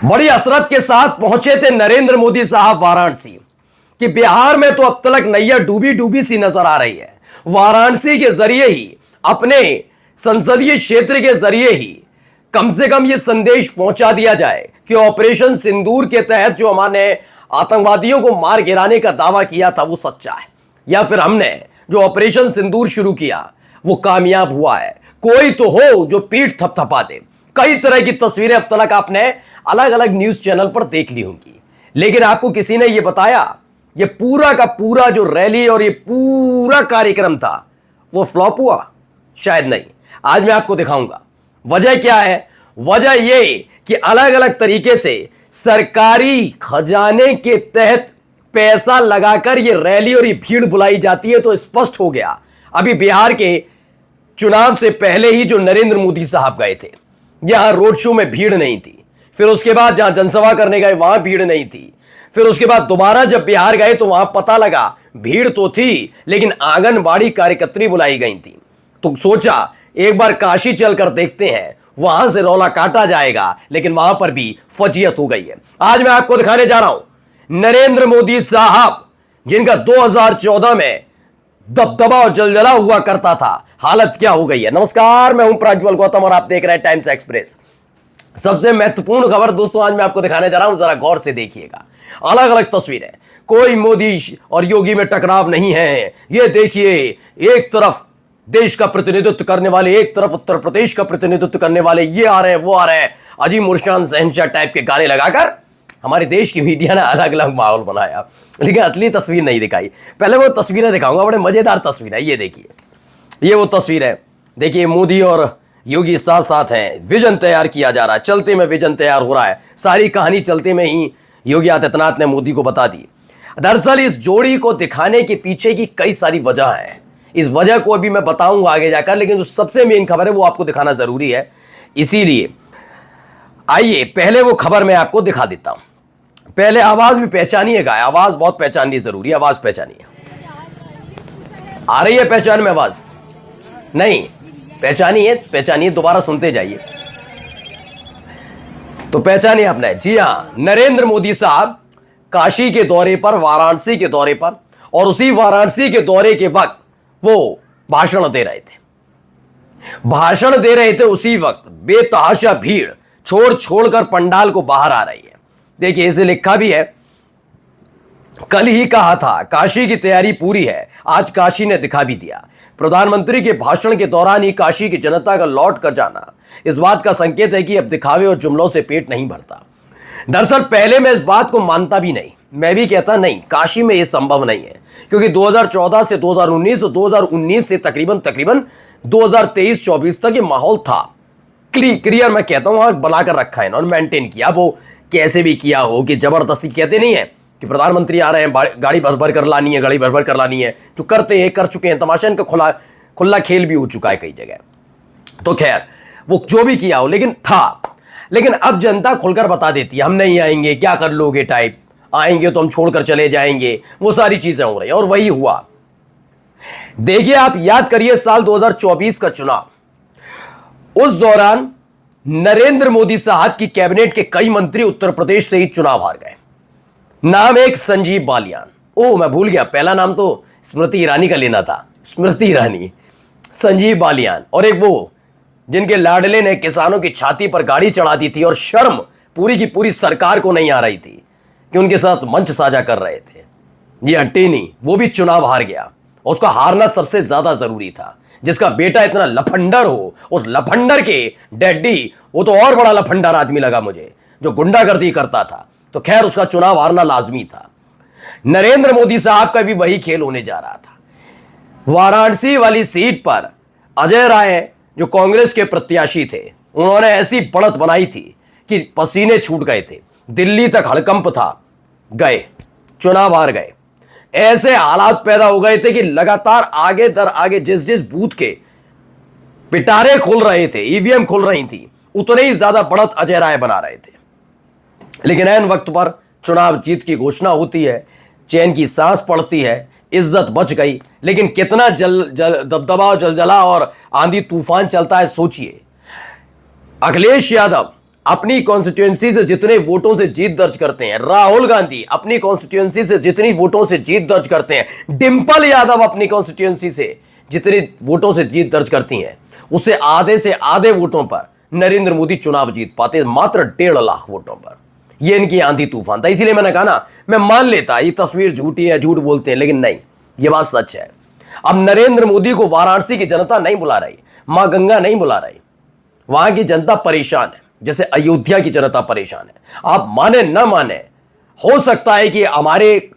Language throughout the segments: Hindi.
बड़ी हसरत के साथ पहुंचे थे नरेंद्र मोदी साहब वाराणसी। कि बिहार में तो अब तक नैया डूबी डूबी सी नजर आ रही है। वाराणसी के जरिए ही, अपने संसदीय क्षेत्र के जरिए ही कम से कम यह संदेश पहुंचा दिया जाए कि ऑपरेशन सिंदूर के तहत जो हमारे आतंकवादियों को मार गिराने का दावा किया था वो सच्चा है, या फिर हमने जो ऑपरेशन सिंदूर शुरू किया वो कामयाब हुआ है। कोई तो हो जो पीठ थपथपा दे। कई तरह की तस्वीरें अब तक आपने अलग अलग न्यूज चैनल पर देख ली होंगी, लेकिन आपको किसी ने यह बताया ये पूरा का पूरा जो रैली और ये पूरा कार्यक्रम था वो फ्लॉप हुआ? शायद नहीं। आज मैं आपको दिखाऊंगा वजह क्या है। वजह ये कि अलग अलग तरीके से सरकारी खजाने के तहत पैसा लगाकर ये रैली और ये भीड़ बुलाई जाती है। तो स्पष्ट हो गया, अभी बिहार के चुनाव से पहले ही जो नरेंद्र मोदी साहब गए थे, यहां रोड शो में भीड़ नहीं थी। फिर उसके बाद जहां जनसभा करने गए वहां भीड़ नहीं थी। फिर उसके बाद दोबारा जब बिहार गए तो वहां पता लगा भीड़ तो थी, लेकिन आंगनबाड़ी कार्यकर्त्री बुलाई गई थी। तो सोचा एक बार काशी चलकर देखते हैं, वहां से रौला काटा जाएगा, लेकिन वहां पर भी फजीयत हो गई है। आज मैं आपको दिखाने जा रहा हूं नरेंद्र मोदी साहब, जिनका 2014 में दबदबा और जलजला हुआ करता था, हालत क्या हो गई है। नमस्कार, मैं हूं प्रज्वल गौतम और आप देख रहे हैं टाइम्स एक्सप्रेस। सबसे महत्वपूर्ण खबर दोस्तों आज मैं आपको दिखाने जा रहा हूं, जरा गौर से देखिएगा। अलग अलग तस्वीरें, कोई मोदी और योगी में टकराव नहीं है। ये देखिए, एक तरफ देश का प्रतिनिधित्व करने वाले, एक तरफ उत्तर प्रदेश का प्रतिनिधित्व करने वाले, ये आ रहे हैं वो आ रहे हैं, अजीम मुर्शान शहंशाह टाइप के गाने लगाकर हमारे देश की मीडिया ने अलग अलग माहौल बनाया, लेकिन असली तस्वीर नहीं दिखाई। पहले वो तस्वीरें दिखाऊंगा, बड़े मजेदार तस्वीर है। ये देखिए, ये वो तस्वीर है। देखिए मोदी और योगी साथ साथ हैं, विजन तैयार किया जा रहा है, चलते में विजन तैयार हो रहा है। सारी कहानी चलते में ही योगी आदित्यनाथ ने मोदी को बता दी। दरअसल इस जोड़ी को दिखाने के पीछे की कई सारी वजह हैं। इस वजह को अभी मैं बताऊंगा आगे जाकर, लेकिन जो सबसे मेन खबर है वो आपको दिखाना जरूरी है। इसीलिए आइए पहले वो खबर मैं आपको दिखा देता हूं। पहले आवाज भी पहचानिएगा, आवाज बहुत पहचाननी जरूरी है। आवाज पहचानिए, आ रही है पहचान में आवाज? नहीं पहचानिए, पहचानिए, दोबारा सुनते जाइए तो पहचानिए आपने। जी हां, नरेंद्र मोदी साहब काशी के दौरे पर, वाराणसी के दौरे पर, और उसी वाराणसी के दौरे के वक्त वो भाषण दे रहे थे। भाषण दे रहे थे उसी वक्त बेतहाशा भीड़ छोड़ छोड़कर पंडाल को बाहर आ रही है। देखिए इसे लिखा भी है, कल ही कहा था काशी की तैयारी पूरी है, आज काशी ने दिखा भी दिया। प्रधानमंत्री के भाषण के दौरान ही काशी की जनता का लौट कर जाना इस बात का संकेत है कि अब दिखावे और जुमलों से पेट नहीं भरता। दरअसल पहले मैं इस बात को मानता भी नहीं, मैं भी कहता नहीं काशी में यह संभव नहीं है, क्योंकि 2014 से 2019 और 2019 से तकरीबन 2023-24 तक ये माहौल था क्लियर। मैं कहता हूं बनाकर रखा है और मेंटेन किया। वो कैसे भी किया हो कि जबरदस्ती कहते नहीं है कि प्रधानमंत्री आ रहे हैं, गाड़ी भर भर कर लानी है, गाड़ी भर भर कर लानी है, जो करते हैं कर चुके हैं। तमाशा इनका खुला खेल भी हो चुका है कई जगह। तो खैर वो जो भी किया हो, लेकिन था। लेकिन अब जनता खुलकर बता देती है, हम नहीं आएंगे, क्या कर लोगे टाइप, आएंगे तो हम छोड़कर चले जाएंगे, वो सारी चीजें हो रही है। और वही हुआ। देखिए आप याद करिए साल 2024 का चुनाव, उस दौरान नरेंद्र मोदी साहब की कैबिनेट के कई मंत्री उत्तर प्रदेश से ही चुनाव हार गए। नाम एक संजीव बालियान, ओह मैं भूल गया, पहला नाम तो स्मृति ईरानी का लेना था, स्मृति ईरानी, संजीव बालियान, और एक वो जिनके लाडले ने किसानों की छाती पर गाड़ी चढ़ा दी थी और शर्म पूरी की पूरी सरकार को नहीं आ रही थी कि उनके साथ मंच साझा कर रहे थे। ये हट्टेनी, वो भी चुनाव हार गया। उसका हारना सबसे ज्यादा जरूरी था। जिसका बेटा इतना लफंडर हो, उस लफंडर के डैडी, वो तो और बड़ा लफंडर आदमी लगा मुझे, जो गुंडागर्दी करता था। तो खैर उसका चुनाव हारना लाजमी था। नरेंद्र मोदी साहब का भी वही खेल होने जा रहा था। वाराणसी वाली सीट पर अजय राय जो कांग्रेस के प्रत्याशी थे, उन्होंने ऐसी बढ़त बनाई थी कि पसीने छूट गए थे, दिल्ली तक हड़कंप था, गए चुनाव हार गए। ऐसे हालात पैदा हो गए थे कि लगातार आगे दर आगे जिस जिस बूथ के पिटारे खुल रहे थे, ईवीएम खुल रही थी, उतने ही ज्यादा बढ़त अजय राय बना रहे थे। लेकिन ऐन वक्त पर चुनाव जीत की घोषणा होती है, चैन की सांस पड़ती है, इज्जत बच गई। लेकिन कितना दबदबा और जलजला और आंधी तूफान चलता है सोचिए। अखिलेश यादव अपनी कॉन्स्टिट्यूएंसी से जितने वोटों से जीत दर्ज करते हैं, राहुल गांधी अपनी कॉन्स्टिट्यूएंसी से जितनी वोटों से जीत दर्ज करते हैं, डिंपल यादव अपनी कॉन्स्टिट्यूएंसी से जितनी वोटों से जीत दर्ज करती हैं, उससे आधे से आधे वोटों पर नरेंद्र मोदी चुनाव जीत पाते, मात्र 1.5 लाख वोटों पर। यह इनकी आंधी तूफान था। इसीलिए मैंने कहा ना, मैं मान लेता ये तस्वीर झूठी है, झूठ बोलते हैं, लेकिन नहीं, यह बात सच है। अब नरेंद्र मोदी को वाराणसी की जनता नहीं बुला रही, मां गंगा नहीं बुला रही, वहां की जनता परेशान है, जैसे अयोध्या की जनता परेशान है। आप माने न माने, हो सकता है कि हमारे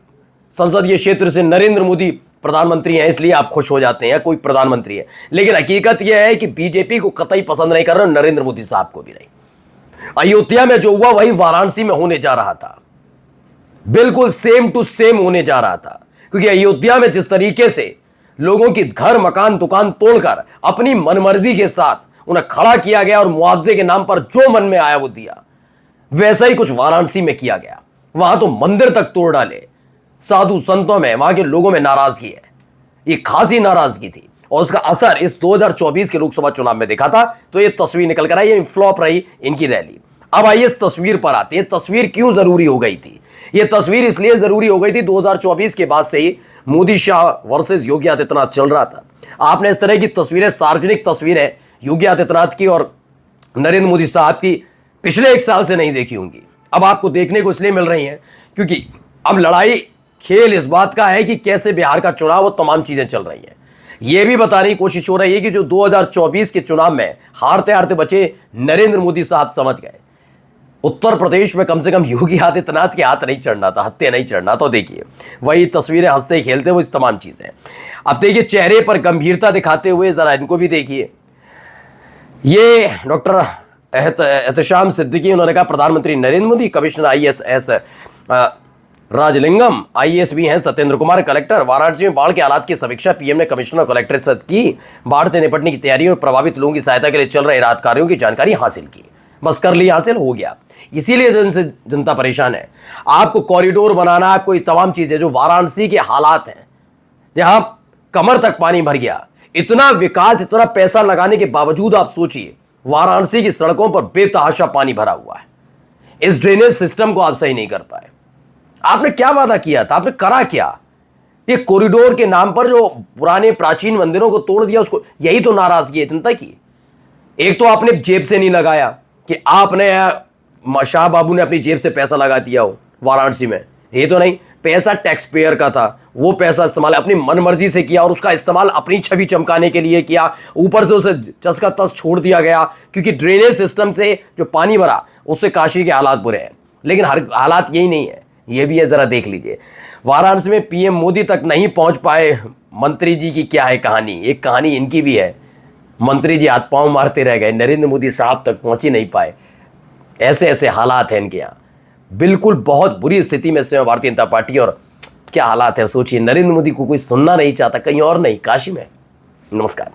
संसदीय क्षेत्र से नरेंद्र मोदी प्रधानमंत्री हैं इसलिए आप खुश हो जाते हैं, कोई प्रधानमंत्री है, लेकिन हकीकत यह है कि बीजेपी को कतई पसंद नहीं कर रहे, नरेंद्र मोदी साहब को भी नहीं। अयोध्या में जो हुआ वही वाराणसी में होने जा रहा था, बिल्कुल सेम टू सेम होने जा रहा था। क्योंकि अयोध्या में जिस तरीके से लोगों की घर मकान दुकान तोड़कर अपनी मनमर्जी के साथ उन्हें खड़ा किया गया और मुआवजे के नाम पर जो मन में आया वो दिया, वैसा ही कुछ वाराणसी में किया गया। वहां तो मंदिर तक तोड़ डाले, साधु संतों में, वहां के लोगों में नाराजगी है, ये खासी नाराजगी थी, और उसका असर इस 2024 के लोकसभा चुनाव में देखा था। तो ये तस्वीर निकल कर आई, ये फ्लॉप रही इनकी रैली। अब आइए इस तस्वीर पर आते हैं। तस्वीर क्यों जरूरी हो गई थी? ये तस्वीर इसलिए जरूरी हो गई थी, 2024 के बाद से ही मोदी शाह वर्सेस योगी आदित्यनाथ चल रहा था। आपने इस तरह की तस्वीरें, सार्वजनिक तस्वीरें योगी आदित्यनाथ की और नरेंद्र मोदी साहब की पिछले 1 साल से नहीं देखी होंगी। अब आपको देखने को इसलिए मिल रही हैं क्योंकि अब लड़ाई खेल इस बात का है कि कैसे बिहार का चुनाव और तमाम चीजें चल रही हैं। यह भी बताने की कोशिश हो रही है कि जो 2024 के चुनाव में हारते हारते बचे नरेंद्र मोदी साहब समझ गए, उत्तर प्रदेश में कम से कम योगी आदित्यनाथ के हाथ नहीं चढ़ना था, हत्थे नहीं चढ़ना। तो देखिए वही तस्वीरें, हंसते खेलते हुए तमाम चीजें। अब देखिए चेहरे पर गंभीरता दिखाते हुए जरा इनको भी देखिए। ये डॉक्टर एहतशाम सिद्दीकी, उन्होंने कहा प्रधानमंत्री Narendra Modi, commissioner IAS Rajalingam IAS भी हैं, सत्येंद्र कुमार कलेक्टर। वाराणसी में बाढ़ के हालात की समीक्षा पीएम ने कमिश्नर कलेक्टर से की। बाढ़ से निपटने की तैयारी और प्रभावित लोगों की सहायता के लिए चल रहे राहत कार्यों की जानकारी हासिल की। बस कर ली, हासिल हो गया। इसीलिए जनता परेशान है। आपको कॉरिडोर बनाना, आपको ये तमाम चीजें, जो वाराणसी के हालात हैं जहां कमर तक पानी भर गया, इतना विकास, इतना पैसा लगाने के बावजूद आप सोचिए वाराणसी की सड़कों पर बेतहाशा पानी भरा हुआ है। इस ड्रेनेज सिस्टम को आप सही नहीं कर पाए। आपने क्या वादा किया था? आपने करा क्या? ये कॉरिडोर के नाम पर जो पुराने प्राचीन मंदिरों को तोड़ दिया, उसको, यही तो नाराजगी है जनता की। एक तो आपने जेब से नहीं लगाया कि आपने, शाह बाबू ने अपनी जेब से पैसा लगा दिया हो वाराणसी में, ये तो नहीं। पैसा टैक्स पेयर का था, वो पैसा इस्तेमाल अपनी मनमर्जी से किया और उसका इस्तेमाल अपनी छवि चमकाने के लिए किया। ऊपर से उसे चस का तस छोड़ दिया गया क्योंकि ड्रेनेज सिस्टम से जो पानी भरा उससे काशी के हालात बुरे हैं। लेकिन हर हालात यही नहीं है, ये भी है, जरा देख लीजिए। वाराणसी में PM मोदी तक नहीं पहुंच पाए, मंत्री जी की क्या है कहानी? एक कहानी इनकी भी है, मंत्री जी हाथ पांव मारते रह गए, नरेंद्र मोदी साहब तक पहुंच ही नहीं पाए। ऐसे ऐसे हालात हैं इनके यहाँ, बिल्कुल बहुत बुरी स्थिति में से भारतीय जनता पार्टी। और क्या हालात है सोचिए, नरेंद्र मोदी को कोई सुनना नहीं चाहता, कहीं और नहीं, काशी में। नमस्कार।